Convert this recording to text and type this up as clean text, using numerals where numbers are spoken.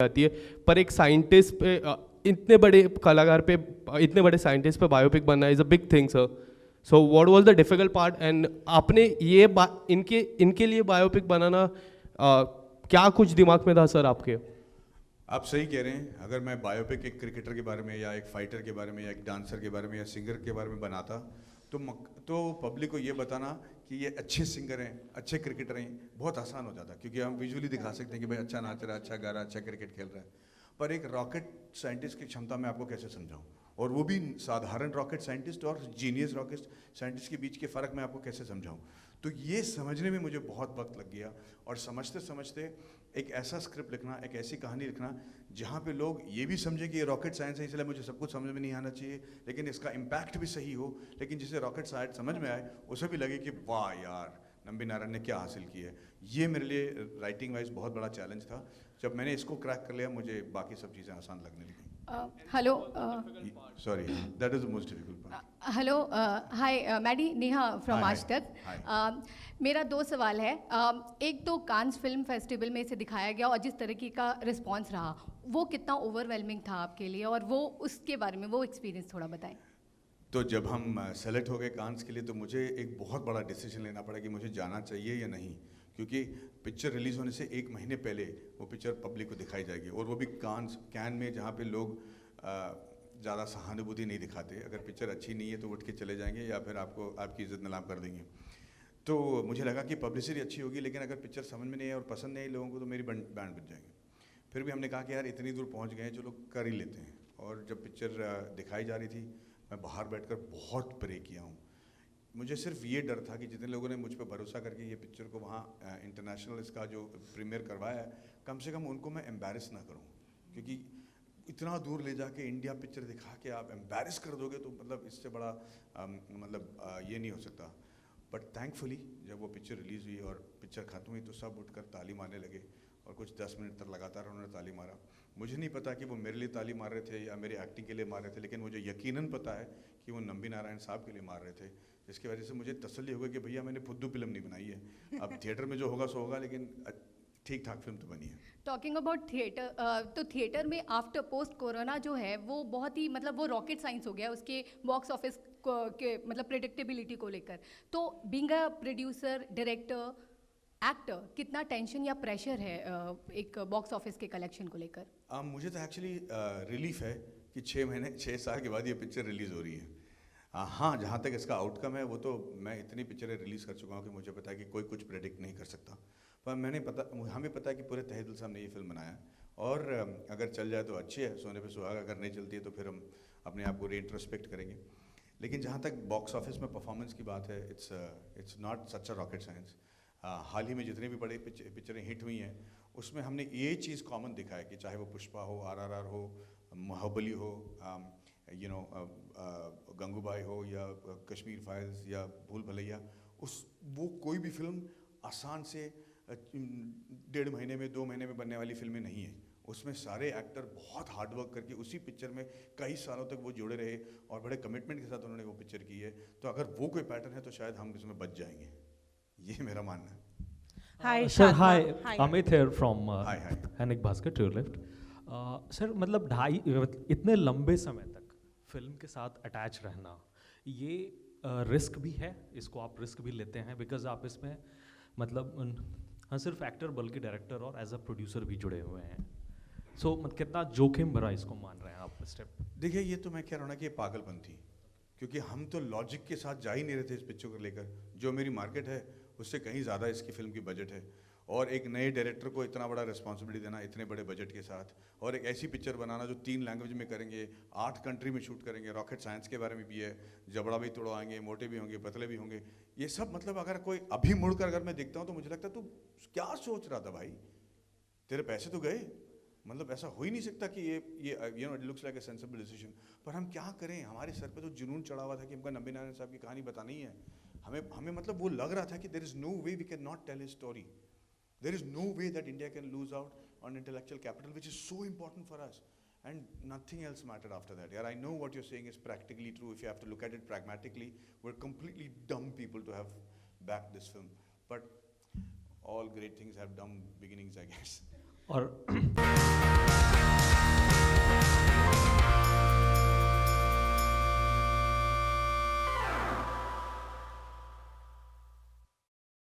जाती है, पर एक साइंटिस्ट पे इतने बड़े कलाकार पे, इतने बड़े साइंटिस्ट पे बायोपिक बनना is a big thing sir. So what was the difficult part, and आपने ये इनके इनके लिए बायोपिक बनाना क्या कुछ दिमाग में था सर आपके? आप सही कह रहे हैं. अगर मैं बायोपिक एक क्रिकेटर के बारे में या एक फाइटर के बारे में या एक डांसर के बारे में या सिंगर के बारे में बनाता तो पब्लिक को ये बताना कि ये अच्छे सिंगर हैं, अच्छे क्रिकेटर हैं, बहुत आसान हो जाता, क्योंकि हम विजुअली दिखा सकते हैं कि भाई अच्छा नाच रहा है, अच्छा गा रहा है, अच्छा क्रिकेट खेल रहा है. पर एक रॉकेट साइंटिस्ट की क्षमता मैं आपको कैसे समझाऊं, और वो भी साधारण रॉकेट साइंटिस्ट और जीनियस रॉकेट साइंटिस्ट के बीच के फ़र्क मैं आपको कैसे समझाऊं. तो ये समझने में मुझे बहुत वक्त लग गया, और समझते समझते एक ऐसा स्क्रिप्ट लिखना, एक ऐसी कहानी लिखना जहाँ पे लोग ये भी समझे कि ये रॉकेट साइंस है, इसलिए मुझे सब कुछ समझ में नहीं आना चाहिए, लेकिन इसका इम्पैक्ट भी सही हो, लेकिन जिसे रॉकेट साइंस समझ में आए उसे भी लगे कि वाह यार नंबी नारायण ने क्या हासिल किया है. ये मेरे लिए राइटिंग वाइज बहुत बड़ा चैलेंज था. जब मैंने इसको क्रैक कर लिया, मुझे बाकी सब चीज़ें आसान लगने लगी. Hello, sorry, that is the most difficult part. Hello, hi, Maddy Neha from Hi, आज hi. तक. Hi. मेरा 2 सवाल है. एक तो कांस फिल्म फेस्टिवल में इसे दिखाया गया और जिस तरीके का रिस्पांस रहा, वो कितना ओवरवेलमिंग था आपके लिए, और वो उसके बारे में वो एक्सपीरियंस थोड़ा बताएं. तो जब हम सेलेक्ट हो गए कांस के लिए, तो मुझे एक बहुत बड़ा डिसीजन लेना पड़ा कि मुझे जाना चाहिए या नहीं, क्योंकि पिक्चर रिलीज़ होने से 1 महीने पहले वो पिक्चर पब्लिक को दिखाई जाएगी, और वो भी कैन में, जहाँ पे लोग ज़्यादा सहानुभूति नहीं दिखाते. अगर पिक्चर अच्छी नहीं है तो उठ के चले जाएंगे या फिर आपकी इज़्ज़त नीलाम कर देंगे. तो मुझे लगा कि पब्लिसिटी अच्छी होगी, लेकिन अगर पिक्चर समझ में नहीं है और पसंद नहीं है लोगों को, तो मेरी बैंड बज जाएंगे. फिर भी हमने कहा कि यार इतनी दूर पहुँच गए हैं, चलो कर ही लेते हैं. और जब पिक्चर दिखाई जा रही थी, मैं बाहर बैठकर बहुत प्रे किया हूँ. मुझे सिर्फ ये डर था कि जितने लोगों ने मुझ पर भरोसा करके ये पिक्चर को वहाँ इंटरनेशनल इसका जो प्रीमियर करवाया है, कम से कम उनको मैं एम्बैरस ना करूँ, क्योंकि इतना दूर ले जाके इंडिया पिक्चर दिखा के आप एम्बैरस कर दोगे तो मतलब इससे बड़ा ये नहीं हो सकता. बट थैंकफुली जब वो पिक्चर रिलीज़ हुई और पिक्चर ख़त्म हुई, तो सब उठकर ताली मारने लगे, और कुछ 10 मिनट तक लगातार उन्होंने ताली मारा. मुझे नहीं पता कि वो मेरे लिए ताली मार रहे थे या मेरी एक्टिंग के लिए मार रहे थे, लेकिन मुझे यकीनन पता है कि वो नंबी नारायण साहब के लिए मार रहे थे, जिसकी वजह से मुझे तसल्ली हो गई कि भैया मैंने फुद्दू फिल्म नहीं बनाई है. अब थिएटर में जो होगा सो होगा, लेकिन ठीक ठाक फिल्म तो बनी है. टॉकिंग अबाउट थिएटर, तो थिएटर में आफ्टर पोस्ट कोरोना जो है वो बहुत ही, मतलब वो रॉकेट साइंस हो गया उसके बॉक्स ऑफिस के मतलब प्रेडिक्टेबिलिटी को लेकर. तो being a producer, director, actor, कितना टेंशन या प्रेशर है एक बॉक्स ऑफिस के कलेक्शन को लेकर? मुझे तो एक्चुअली रिलीफ है कि 6 साल के बाद ये पिक्चर रिलीज़ हो रही है. हाँ, जहाँ तक इसका आउटकम है, वो तो मैं इतनी पिक्चरें रिलीज़ कर चुका हूँ कि मुझे पता है कि कोई कुछ प्रेडिक्ट नहीं कर सकता. पर हमें पता है कि पूरे तहे दिल से हमने ये फिल्म बनाया है, और अगर चल जाए तो अच्छी है, सोने पे सुहागा. अगर नहीं चलती है तो फिर हम अपने आप को रीइंट्रोस्पेक्ट करेंगे. लेकिन जहाँ तक बॉक्स ऑफिस में परफॉर्मेंस की बात है, it's not such a rocket science. हाल ही में जितनी भी बड़ी पिक्चरें हिट हुई हैं, उसमें हमने ये चीज़ कॉमन दिखा है कि चाहे वो पुष्पा हो, RRR हो, बाहुबली हो, गंगूबाई हो, या कश्मीर फाइल्स, या भूल भुलैया, वो कोई भी फिल्म आसान से 1.5 महीने में, 2 महीने में बनने वाली फिल्में नहीं है. उसमें सारे एक्टर बहुत हार्डवर्क करके उसी पिक्चर में कई सालों तक वो जुड़े रहे, और बड़े कमिटमेंट के साथ उन्होंने वो पिक्चर की है. तो अगर वो कोई पैटर्न है तो शायद हम इसमें बच जाएंगे, ये मेरा मानना है. Hi, Sir, Shadma. hi. Amit here from Hi. Hanik Bhaskar to your left. Sir, मतलब इतने लंबे समय तक फिल्म के साथ अटैच रहना, ये रिस्क भी है, इसको आप रिस्क भी लेते हैं, बिकॉज आप इसमें मतलब हाँ सिर्फ एक्टर बल्कि डायरेक्टर और एज अ प्रोड्यूसर भी जुड़े हुए हैं. सो कितना जोखिम भरा इसको मान रहे हैं आप स्टेप? देखिए, ये तो मैं कह रहा हूँ ना कि ये पागलपन थी, क्योंकि हम तो लॉजिक के साथ जा ही नहीं रहे थे इस पिक्चर को लेकर. जो मेरी मार्केट है उससे कहीं ज़्यादा इसकी फिल्म की बजट है, और एक नए डायरेक्टर को इतना बड़ा रिस्पॉन्सिबिलिटी देना इतने बड़े बजट के साथ, और एक ऐसी पिक्चर बनाना जो 3 लैंग्वेज में करेंगे, 8 कंट्री में शूट करेंगे, रॉकेट साइंस के बारे में भी है, जबड़ा भी तोड़वाएंगे, मोटे भी होंगे, पतले भी होंगे, ये सब. मतलब अगर कोई अभी मुड़कर अगर मैं देखता हूँ तो मुझे लगता है तू क्या सोच रहा था भाई, तेरे पैसे तो गए. मतलब ऐसा हो ही नहीं सकता कि ये it looks like a sensible decision. पर हम क्या करें, हमारे सर पे तो जुनून चढ़ा हुआ था कि हमको नंबी नारायण साहब की कहानी बतानी है. हमें मतलब वो लग रहा था कि there is no way we can not tell his story. There is no way that India can lose out on intellectual capital, which is so important for us, and nothing else mattered after that. यार, I know what you are saying is practically true if you have to look at it pragmatically. We're completely dumb people to have backed this film, but all great things have dumb beginnings, I guess. और